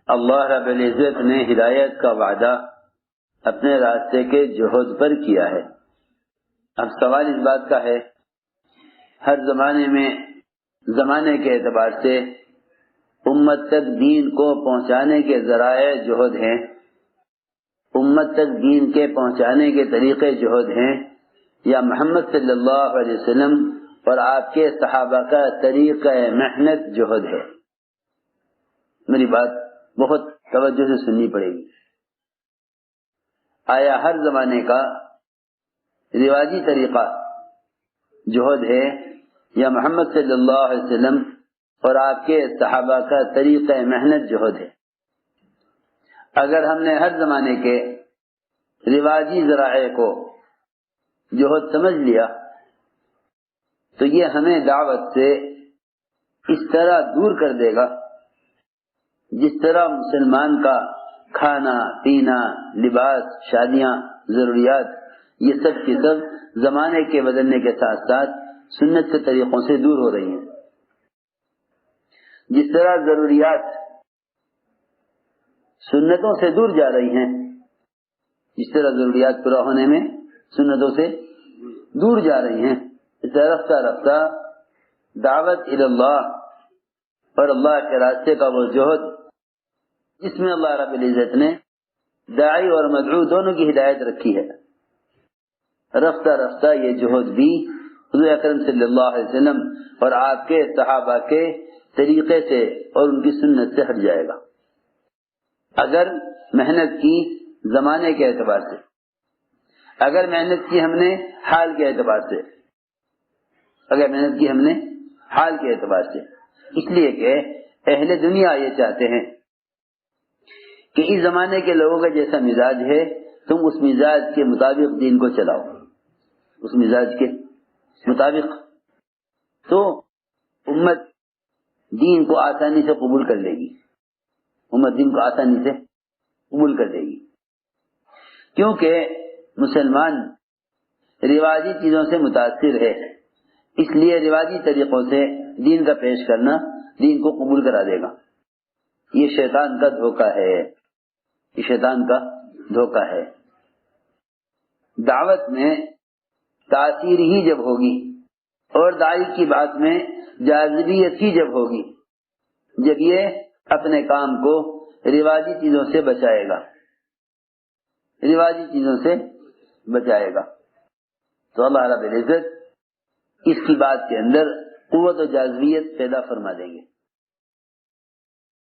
اللہ رب العزت نے ہدایت کا وعدہ اپنے راستے کے جہد پر کیا ہے۔ اب سوال اس بات کا ہے، ہر زمانے میں زمانے کے اعتبار سے امت تک دین کو پہنچانے کے ذرائع جہد ہیں، امت تک دین کے پہنچانے کے طریقے جہد ہیں، یا محمد صلی اللہ علیہ وسلم اور آپ کے صحابہ کا طریقہ محنت جہد ہے؟ میری بات بہت توجہ سے سننی پڑے گی۔ آیا ہر زمانے کا رواجی طریقہ جہد ہے، یا محمد صلی اللہ علیہ وسلم اور آپ کے صحابہ کا طریقہ محنت جہد ہے؟ اگر ہم نے ہر زمانے کے رواجی ذرائع کو جہد سمجھ لیا تو یہ ہمیں دعوت سے اس طرح دور کر دے گا جس طرح مسلمان کا کھانا پینا، لباس، شادیاں، ضروریات، یہ سب کی سب زمانے کے بدلنے کے ساتھ ساتھ سنت کے طریقوں سے دور ہو رہی ہیں۔ جس طرح ضروریات سنتوں سے دور جا رہی ہیں، جس طرح ضروریات پورا ہونے میں سنتوں سے دور جا رہی ہیں، اس طرح رفتہ رفتہ دعوت الی اللہ اور اللہ کے راستے کا وہ جہد جس میں اللہ رب العزت نے داعی اور مدعو دونوں کی ہدایت رکھی ہے، رفتہ رفتہ یہ جہد بھی حضور اکرم صلی اللہ علیہ وسلم اور آپ کے صحابہ کے طریقے سے اور ان کی سنت سے ہٹ جائے گا۔ اگر محنت کی زمانے کے اعتبار سے، اگر محنت کی ہم نے حال کے اعتبار سے، اگر محنت کی ہم نے حال کے اعتبار سے، اس لیے کہ اہل دنیا یہ چاہتے ہیں کہ اس زمانے کے لوگوں کا جیسا مزاج ہے تم اس مزاج کے مطابق دین کو چلاؤ، اس مزاج کے مطابق، تو امت دین کو آسانی سے قبول کر لے گی، امت دین کو آسانی سے قبول کر لے گی، کیونکہ مسلمان رواجی چیزوں سے متاثر ہے، اس لیے رواجی طریقوں سے دین کا پیش کرنا دین کو قبول کرا دے گا۔ یہ شیطان کا دھوکہ ہے، یہ شیطان کا دھوکہ ہے۔ دعوت میں تاثیر ہی جب ہوگی اور داعی کی بات میں جاذبیت ہی جب ہوگی جب یہ اپنے کام کو رواجی چیزوں سے بچائے گا، رواجی چیزوں سے بچائے گا، تو اللہ رب العزت اس کی بات کے اندر قوت و جاذبیت پیدا فرما دیں گے۔